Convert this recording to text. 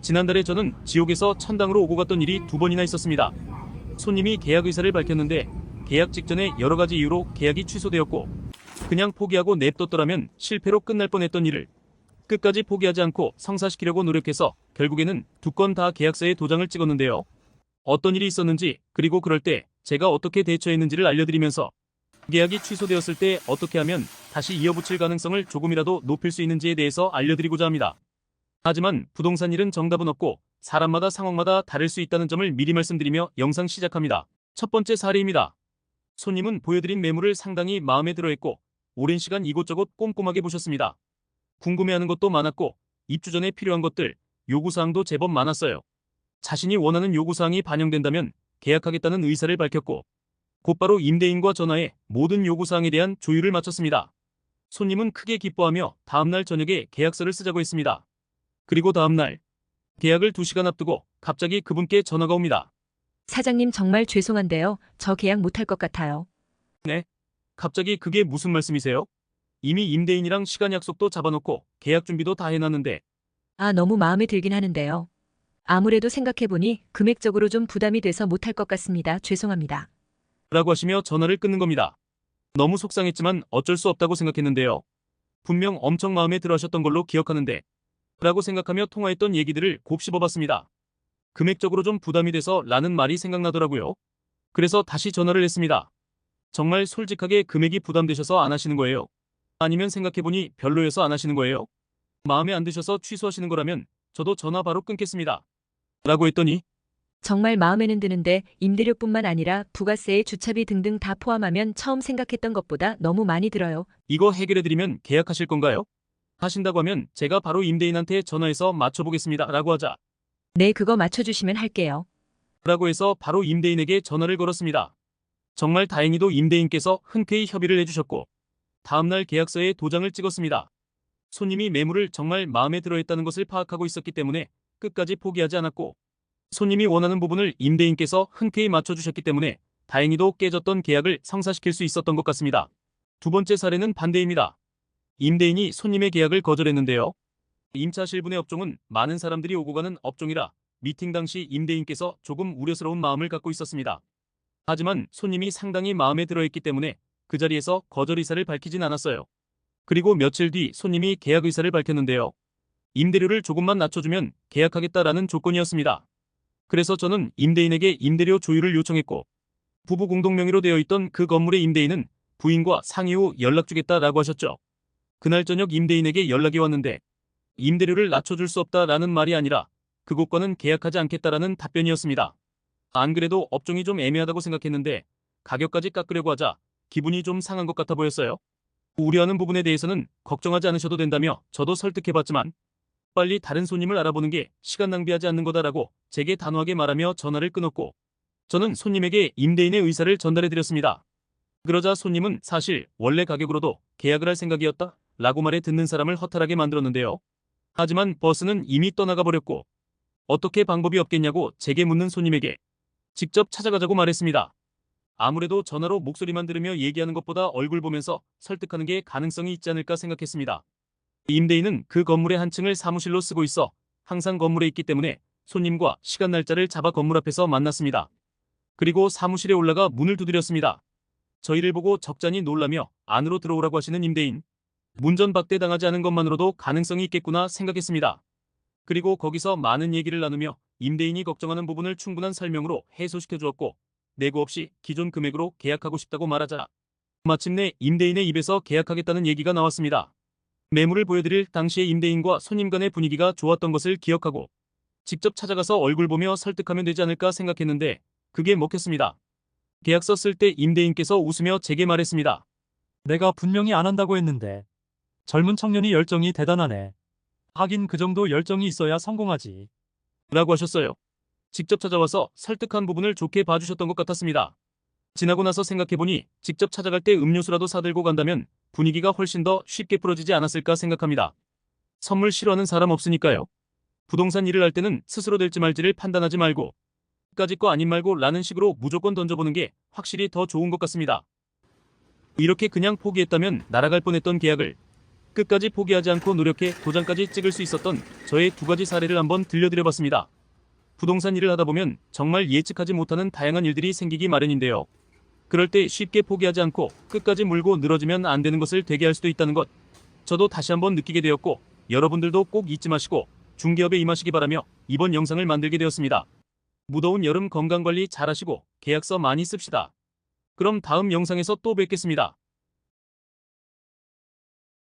지난달에 저는 지옥에서 천당으로 오고 갔던 일이 2번이나 있었습니다. 손님이 계약 의사를 밝혔는데 계약 직전에 여러 가지 이유로 계약이 취소되었고 그냥 포기하고 냅뒀더라면 실패로 끝날 뻔했던 일을 끝까지 포기하지 않고 성사시키려고 노력해서 결국에는 2건 다 계약서에 도장을 찍었는데요. 어떤 일이 있었는지 그리고 그럴 때 제가 어떻게 대처했는지를 알려드리면서 계약이 취소되었을 때 어떻게 하면 다시 이어붙일 가능성을 조금이라도 높일 수 있는지에 대해서 알려드리고자 합니다. 하지만 부동산 일은 정답은 없고 사람마다 상황마다 다를 수 있다는 점을 미리 말씀드리며 영상 시작합니다. 첫 번째 사례입니다. 손님은 보여드린 매물을 상당히 마음에 들어했고 오랜 시간 이곳저곳 꼼꼼하게 보셨습니다. 궁금해하는 것도 많았고 입주 전에 필요한 것들, 요구사항도 제법 많았어요. 자신이 원하는 요구사항이 반영된다면 계약하겠다는 의사를 밝혔고 곧바로 임대인과 전화해 모든 요구사항에 대한 조율을 마쳤습니다. 손님은 크게 기뻐하며 다음날 저녁에 계약서를 쓰자고 했습니다. 그리고 다음날 계약을 2시간 앞두고 갑자기 그분께 전화가 옵니다. 사장님 정말 죄송한데요. 저 계약 못할 것 같아요. 네? 갑자기 그게 무슨 말씀이세요? 이미 임대인이랑 시간 약속도 잡아놓고 계약 준비도 다 해놨는데 너무 마음에 들긴 하는데요. 아무래도 생각해보니 금액적으로 좀 부담이 돼서 못할 것 같습니다. 죄송합니다. 라고 하시며 전화를 끊는 겁니다. 너무 속상했지만 어쩔 수 없다고 생각했는데요. 분명 엄청 마음에 들어 하셨던 걸로 기억하는데 라고 생각하며 통화했던 얘기들을 곱씹어봤습니다. 금액적으로 좀 부담이 돼서 라는 말이 생각나더라고요. 그래서 다시 전화를 했습니다. 정말 솔직하게 금액이 부담되셔서 안 하시는 거예요? 아니면 생각해보니 별로여서 안 하시는 거예요? 마음에 안 드셔서 취소하시는 거라면 저도 전화 바로 끊겠습니다. 라고 했더니 정말 마음에는 드는데 임대료뿐만 아니라 부가세, 주차비 등등 다 포함하면 처음 생각했던 것보다 너무 많이 들어요. 이거 해결해드리면 계약하실 건가요? 하신다고 하면 제가 바로 임대인한테 전화해서 맞춰보겠습니다. 라고 하자 네, 그거 맞춰주시면 할게요. 라고 해서 바로 임대인에게 전화를 걸었습니다. 정말 다행히도 임대인께서 흔쾌히 협의를 해주셨고 다음날 계약서에 도장을 찍었습니다. 손님이 매물을 정말 마음에 들어했다는 것을 파악하고 있었기 때문에 끝까지 포기하지 않았고 손님이 원하는 부분을 임대인께서 흔쾌히 맞춰주셨기 때문에 다행히도 깨졌던 계약을 성사시킬 수 있었던 것 같습니다. 두 번째 사례는 반대입니다. 임대인이 손님의 계약을 거절했는데요. 임차 실분의 업종은 많은 사람들이 오고 가는 업종이라 미팅 당시 임대인께서 조금 우려스러운 마음을 갖고 있었습니다. 하지만 손님이 상당히 마음에 들어했기 때문에 그 자리에서 거절 의사를 밝히진 않았어요. 그리고 며칠 뒤 손님이 계약 의사를 밝혔는데요. 임대료를 조금만 낮춰주면 계약하겠다라는 조건이었습니다. 그래서 저는 임대인에게 임대료 조율을 요청했고 부부 공동명의로 되어 있던 그 건물의 임대인은 부인과 상의 후 연락 주겠다라고 하셨죠. 그날 저녁 임대인에게 연락이 왔는데 임대료를 낮춰줄 수 없다라는 말이 아니라 그곳과는 계약하지 않겠다라는 답변이었습니다. 안 그래도 업종이 좀 애매하다고 생각했는데 가격까지 깎으려고 하자 기분이 좀 상한 것 같아 보였어요. 우려하는 부분에 대해서는 걱정하지 않으셔도 된다며 저도 설득해봤지만 빨리 다른 손님을 알아보는 게 시간 낭비하지 않는 거다라고 제게 단호하게 말하며 전화를 끊었고 저는 손님에게 임대인의 의사를 전달해드렸습니다. 그러자 손님은 사실 원래 가격으로도 계약을 할 생각이었다 라고 말해 듣는 사람을 허탈하게 만들었는데요. 하지만 버스는 이미 떠나가 버렸고 어떻게 방법이 없겠냐고 제게 묻는 손님에게 직접 찾아가자고 말했습니다. 아무래도 전화로 목소리만 들으며 얘기하는 것보다 얼굴 보면서 설득하는 게 가능성이 있지 않을까 생각했습니다. 임대인은 그 건물의 한 층을 사무실로 쓰고 있어 항상 건물에 있기 때문에 손님과 시간 날짜를 잡아 건물 앞에서 만났습니다. 그리고 사무실에 올라가 문을 두드렸습니다. 저희를 보고 적잖이 놀라며 안으로 들어오라고 하시는 임대인. 문전박대 당하지 않은 것만으로도 가능성이 있겠구나 생각했습니다. 그리고 거기서 많은 얘기를 나누며 임대인이 걱정하는 부분을 충분한 설명으로 해소시켜 주었고 내고 없이 기존 금액으로 계약하고 싶다고 말하자 마침내 임대인의 입에서 계약하겠다는 얘기가 나왔습니다. 매물을 보여드릴 당시의 임대인과 손님 간의 분위기가 좋았던 것을 기억하고 직접 찾아가서 얼굴 보며 설득하면 되지 않을까 생각했는데 그게 먹혔습니다. 계약서 쓸 때 임대인께서 웃으며 제게 말했습니다. 내가 분명히 안 한다고 했는데 젊은 청년이 열정이 대단하네. 하긴 그 정도 열정이 있어야 성공하지. 라고 하셨어요. 직접 찾아와서 설득한 부분을 좋게 봐주셨던 것 같았습니다. 지나고 나서 생각해보니 직접 찾아갈 때 음료수라도 사들고 간다면 분위기가 훨씬 더 쉽게 풀어지지 않았을까 생각합니다. 선물 싫어하는 사람 없으니까요. 부동산 일을 할 때는 스스로 될지 말지를 판단하지 말고 까짓 거 아닌 말고 라는 식으로 무조건 던져보는 게 확실히 더 좋은 것 같습니다. 이렇게 그냥 포기했다면 날아갈 뻔했던 계약을 끝까지 포기하지 않고 노력해 도장까지 찍을 수 있었던 저의 2가지 사례를 한번 들려드려봤습니다. 부동산 일을 하다 보면 정말 예측하지 못하는 다양한 일들이 생기기 마련인데요. 그럴 때 쉽게 포기하지 않고 끝까지 물고 늘어지면 안 되는 것을 되게 할 수도 있다는 것. 저도 다시 한번 느끼게 되었고 여러분들도 꼭 잊지 마시고 중개업에 임하시기 바라며 이번 영상을 만들게 되었습니다. 무더운 여름 건강관리 잘하시고 계약서 많이 씁시다. 그럼 다음 영상에서 또 뵙겠습니다.